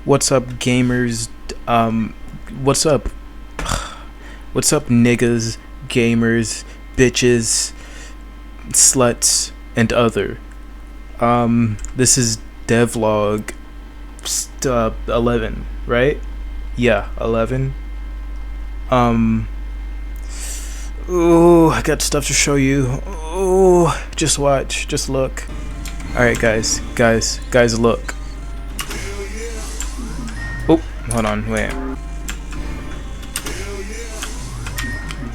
What's up, gamers? What's up? What's up, niggas, gamers, bitches, sluts, and other? This is Devlog 11, right? Yeah, 11. Ooh, I got stuff to show you. Ooh, just watch, just look. Alright, guys, look. Oh, hold on, wait.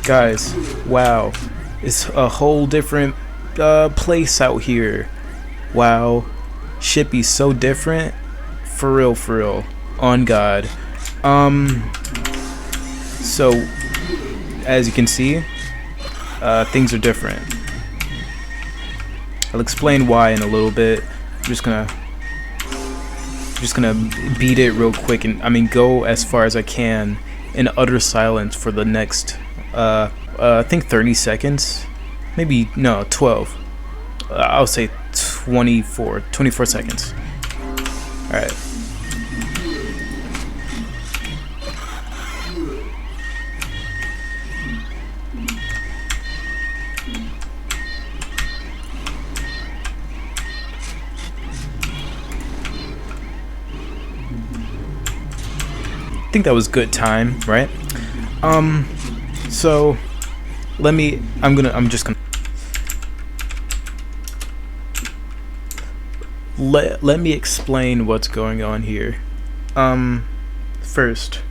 Guys, wow. It's a whole different place out here. Wow. Shit be so different. For real. On God. So, as you can see, things are different. I'll explain why in a little bit. I'm just gonna beat it real quick and go as far as I can in utter silence for the next I think 30 seconds, maybe no 12. I'll say 24 seconds. All right. I think that was good time, right? So let me let me explain what's going on here. First,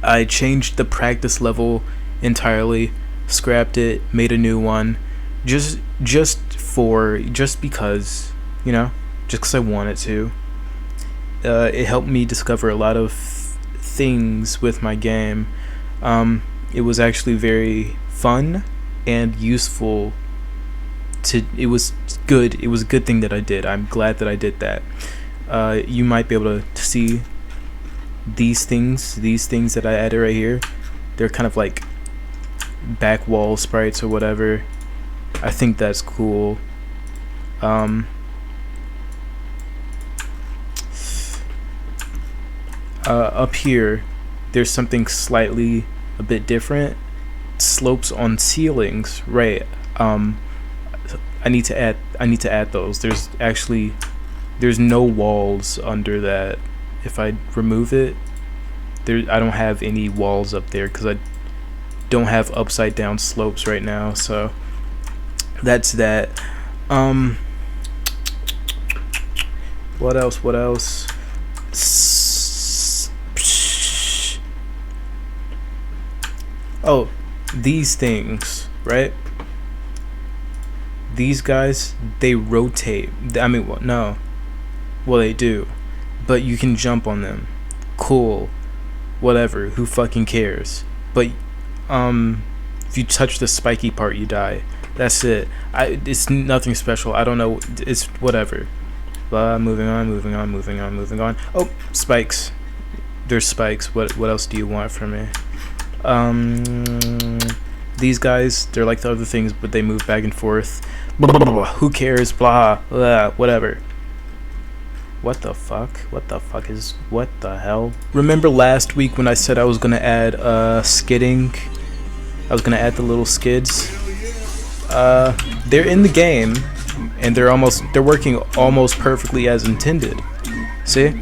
I changed the practice level entirely, scrapped it, made a new one, just because, you know, just because I wanted to. It helped me discover a lot of things with my game. It was actually very fun and useful. It was good. It was a good thing that I did. I'm glad that I did that. You might be able to see these things that I added right here. They're kind of like back wall sprites or whatever. I think that's cool. Up here, there's something slightly a bit different. Slopes on ceilings, right? I need to add those. There's no walls under that. If I remove it, I don't have any walls up there because I don't have upside down slopes right now. So that's that. What else? Oh, these things, right? These guys, they rotate. Well, they do, but you can jump on them. Cool, whatever. Who fucking cares? But if you touch the spiky part, you die. That's it. It's nothing special. I don't know. It's whatever. Moving on. Oh, spikes. There's spikes. What else do you want from me? These guys, they're like the other things, but they move back and forth. Blah, blah, blah, blah. Who cares? Blah, whatever. What the hell? Remember last week when I said I was gonna add skidding? I was gonna add the little skids. They're in the game, and they're working almost perfectly as intended. See?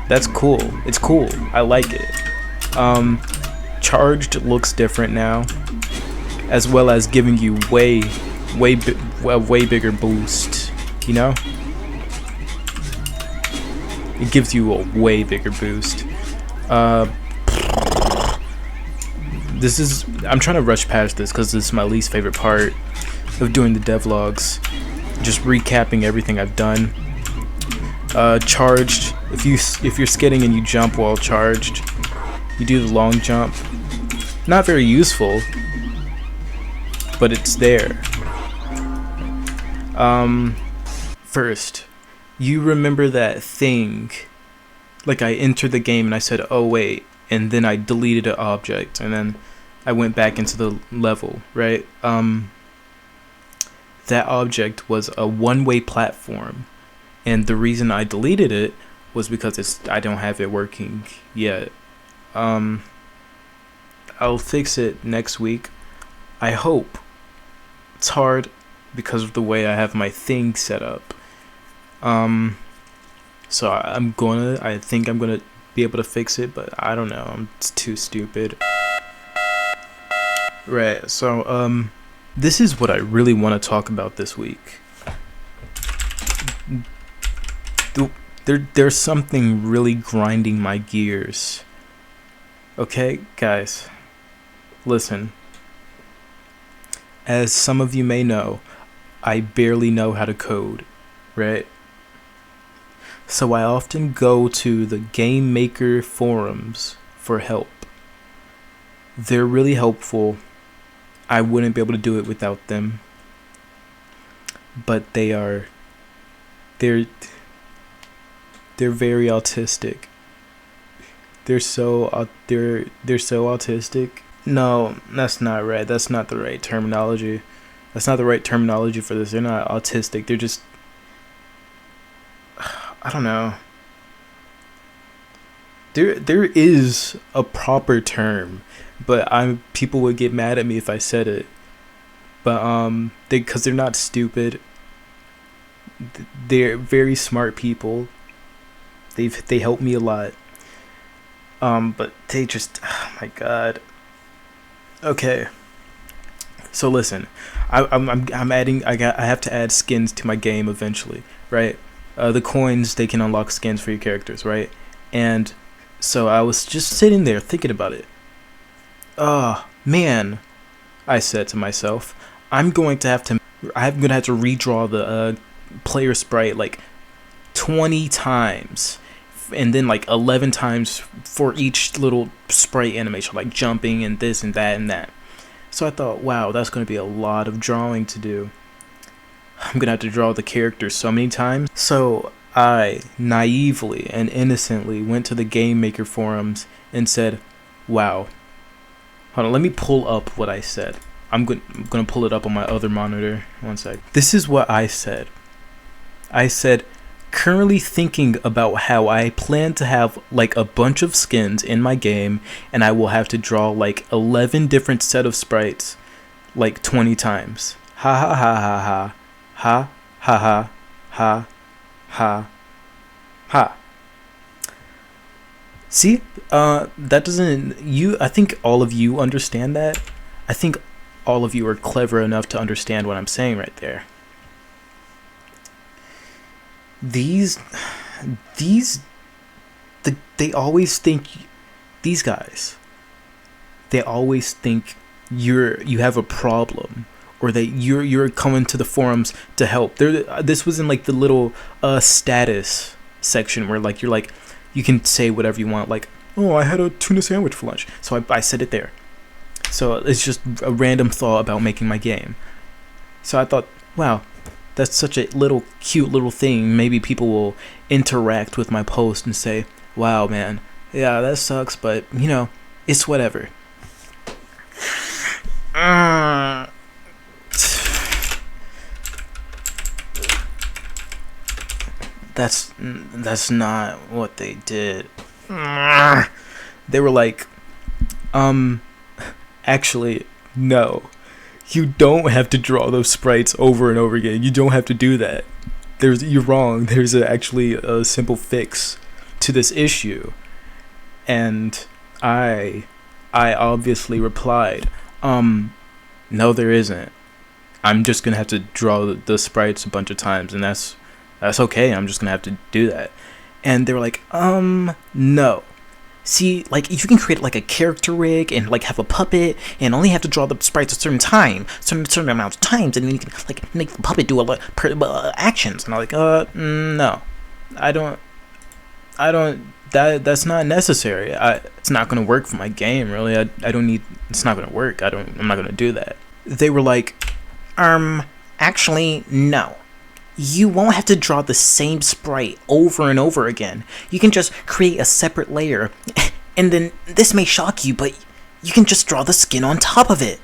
That's cool. It's cool. I like it. Charged looks different now, as well as giving you way bigger boost. You know, it gives you a way bigger boost. I'm trying to rush past this because this is my least favorite part of doing the devlogs. Just recapping everything I've done. Charged. If you're skidding and you jump while charged, you do the long jump. Not very useful, but it's there. First, you remember that thing? Like I entered the game and I said, "Oh wait," and then I deleted an object, and then I went back into the level, right? That object was a one-way platform. And the reason I deleted it was because I don't have it working yet. I'll fix it next week. I hope. It's hard because of the way I have my thing set up. So I think I'm gonna be able to fix it, but I don't know. I'm too stupid. Right. So this is what I really want to talk about this week. There's something really grinding my gears. Okay, guys, listen. As some of you may know, I barely know how to code, right? So I often go to the game maker forums for help. They're really helpful. I wouldn't be able to do it without them. But they're very autistic. They're so autistic. No, that's not right. That's not the right terminology. That's not the right terminology for this. They're not autistic. They're just, I don't know. There is a proper term, but people would get mad at me if I said it. But because they're not stupid. They're very smart people. They help me a lot. But they just, oh my god. Okay. So listen, I'm adding. I have to add skins to my game eventually, right? The coins, they can unlock skins for your characters, right? And so I was just sitting there thinking about it. Oh man, I said to myself, I'm gonna have to redraw the player sprite like 20 times, and then like 11 times for each little sprite animation, like jumping and this and that and that. So I thought, wow, that's going to be a lot of drawing to do. I'm going to have to draw the characters so many times. So I naively and innocently went to the Game Maker forums and said, wow. Hold on, let me pull up what I said. I'm going to pull it up on my other monitor. One sec. This is what I said. I said, currently thinking about how I plan to have like a bunch of skins in my game, and I will have to draw like 11 different set of sprites like 20 times. Ha ha ha ha ha. Ha ha ha ha ha ha. See, that doesn't, I think all of you understand that. I think all of you are clever enough to understand what I'm saying right there. They always think, these guys, they always think you have a problem, or that you're coming to the forums to help. This was in like the little status section where like you're like, you can say whatever you want, like, oh, I had a tuna sandwich for lunch, so I said it there. So it's just a random thought about making my game. So I thought, wow, that's such a cute little thing. Maybe people will interact with my post and say, wow, man, yeah, that sucks, but, you know, it's whatever. That's not what they did. They were like, actually, no. You don't have to draw those sprites over and over again. You don't have to do that. You're wrong. There's actually a simple fix to this issue. And I obviously replied, no, there isn't. I'm just gonna have to draw the sprites a bunch of times, and that's okay. I'm just gonna have to do that. And they were like, no. See, like, if you can create like a character rig and like have a puppet and only have to draw the sprites a certain amount of times, and then you can like make the puppet do a lot actions. And I'm like, no, I don't. That's not necessary. It's not gonna work for my game, really. I don't need. It's not gonna work. I'm not gonna do that. They were like, actually, no. You won't have to draw the same sprite over and over again. You can just create a separate layer, and then this may shock you, but you can just draw the skin on top of it.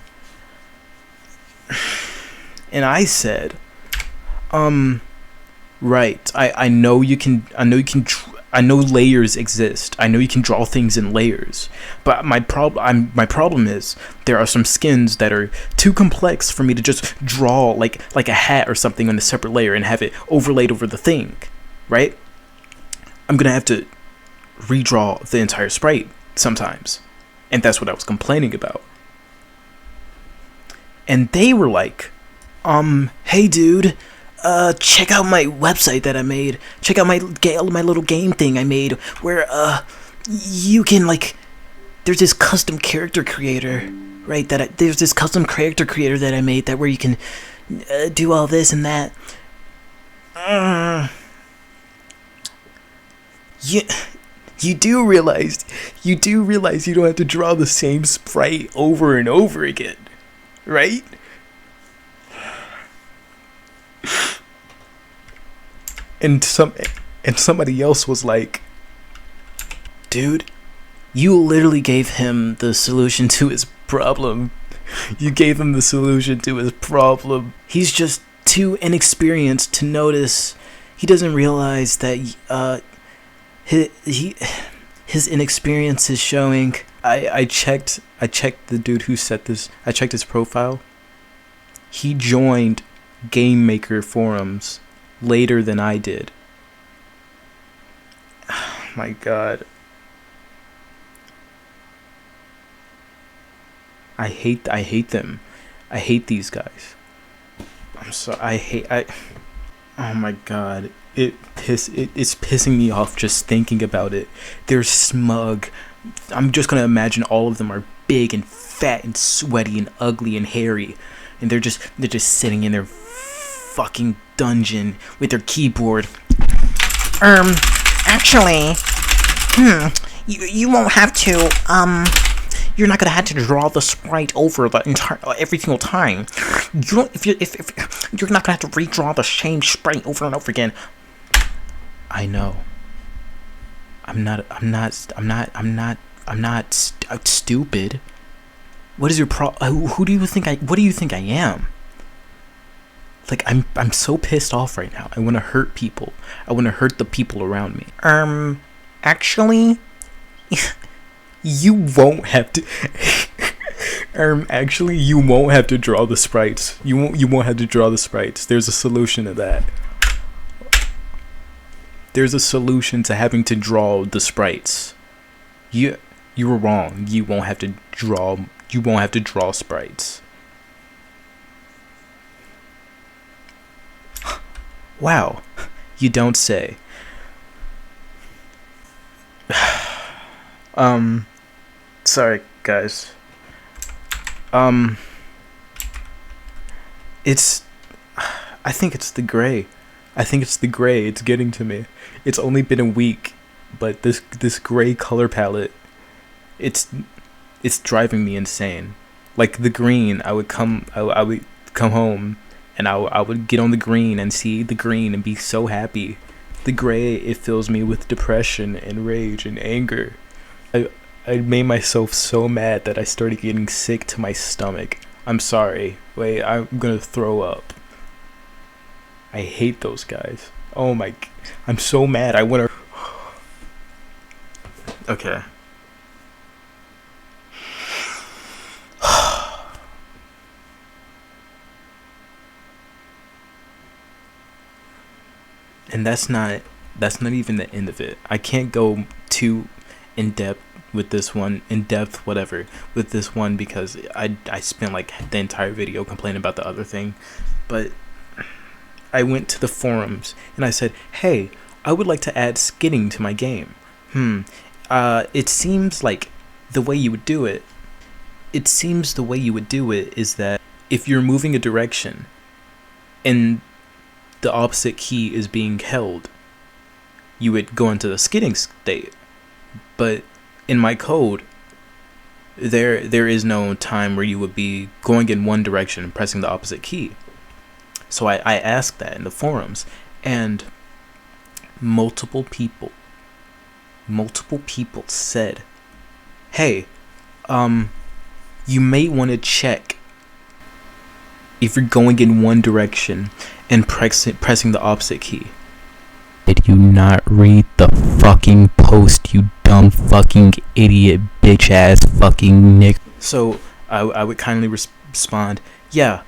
And I said, Right. I know you can. I know layers exist. I know you can draw things in layers. But my problem is there are some skins that are too complex for me to just draw like a hat or something on a separate layer and have it overlaid over the thing, right? I'm gonna have to redraw the entire sprite sometimes, and that's what I was complaining about. And they were like, hey dude, check out my website that I made. Check out my little game thing I made where you can there's this custom character creator, right? There's this custom character creator that I made that where you can do all this and that. You do realize you don't have to draw the same sprite over and over again, right? And somebody else was like, dude, you literally gave him the solution to his problem. You gave him the solution to his problem. He's just too inexperienced to notice. He doesn't realize that his inexperience is showing. I checked the dude who set this. I checked his profile. He joined Game Maker forums later than I did. Oh my god. I hate them. I hate these guys. I'm sorry. Oh my god. It's pissing me off just thinking about it. They're smug. I'm just gonna imagine all of them are big and fat and sweaty and ugly and hairy, and they're just sitting in their fucking dungeon with their keyboard. Actually, you won't have to, you're not gonna have to draw the sprite over the entire every single time. You're not gonna have to redraw the same sprite over and over again. I know. I'm not stupid. What is your what do you think I am? Like, I'm so pissed off right now. I want to hurt people. I want to hurt the people around me. Actually, you won't have to. Actually, you won't have to draw the sprites. You won't have to draw the sprites. There's a solution to that. There's a solution to having to draw the sprites. You were wrong. You won't have to draw. You won't have to draw sprites. Wow, you don't say. Sorry guys. I think it's the gray. It's getting to me. It's only been a week, but this gray color palette, it's driving me insane. Like the green, I would come home and I would get on the green and see the green and be so happy. The gray, it fills me with depression and rage and anger. I made myself so mad that I started getting sick to my stomach. I'm sorry. Wait, I'm gonna throw up. I hate those guys. Oh my, I'm so mad. I wanna. Okay. And that's not even the end of it. I can't go too in depth with this one, with this one, because I spent like the entire video complaining about the other thing. But I went to the forums and I said, hey, I would like to add skinning to my game. It seems like the way you would do it is that if you're moving a direction and the opposite key is being held, you would go into the skidding state. But in my code, there is no time where you would be going in one direction and pressing the opposite key. So I asked that in the forums, and multiple people said, hey, you may want to check if you're going in one direction and pressing the opposite key. Did you not read the fucking post, you dumb fucking idiot, bitch ass fucking nick? So I would kindly respond, yeah,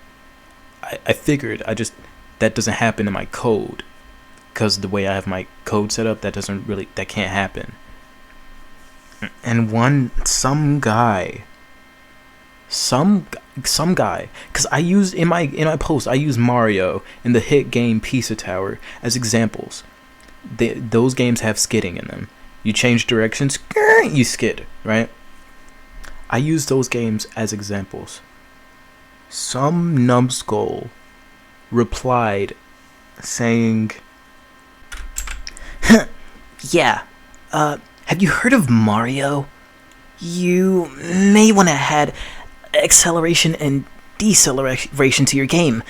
I figured, that doesn't happen in my code. Because the way I have my code set up, that can't happen. And some guy, because I use in my post, I use Mario and the hit game Pizza Tower as examples. Those games have skidding in them. You change directions, you skid, right? I use those games as examples. Some numbskull replied saying, Yeah, have you heard of Mario? You may want to add acceleration and deceleration to your game.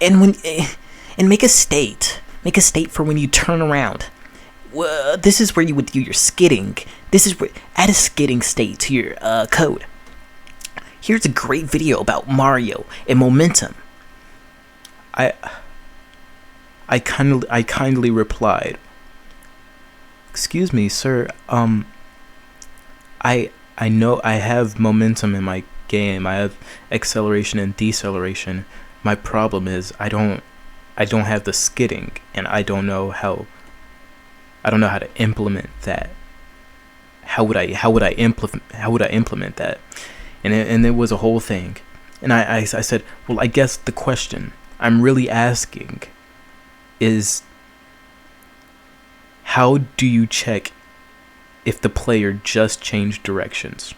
And make a state for when you turn around. This is where you would do your skidding. Add a skidding state to your code. Here's a great video about Mario and momentum. I kindly replied, "Excuse me, sir. I know I have momentum in my game. I have acceleration and deceleration. My problem is I don't have the skidding, and I don't know how to implement that. How would I implement that?" And it was a whole thing. And I said, well, I guess the question I'm really asking is, how do you check if the player just changed directions?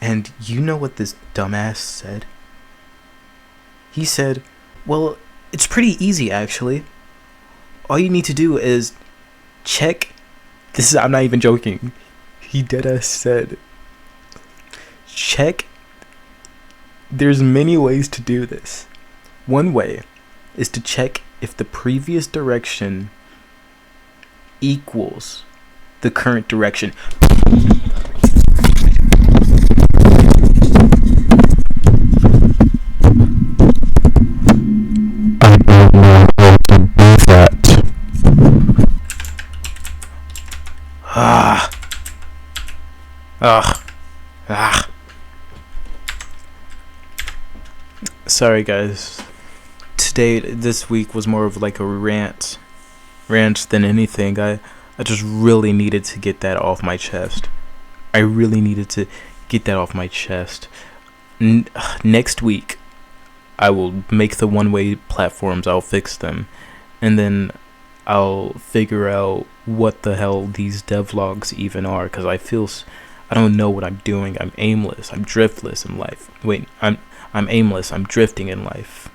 And you know what this dumbass said? He said, well, it's pretty easy actually. All you need to do is check. I'm not even joking. He deadass said, check. There's many ways to do this. One way is to check if the previous direction equals the current direction. I don't know how to do that. Sorry guys. This week was more of like a rant than anything. I just really needed to get that off my chest. Next week, I will make the one-way platforms. I'll fix them, and then I'll figure out what the hell these devlogs even are. Because I don't know what I'm doing. I'm aimless. I'm driftless in life. Wait, I'm aimless. I'm drifting in life.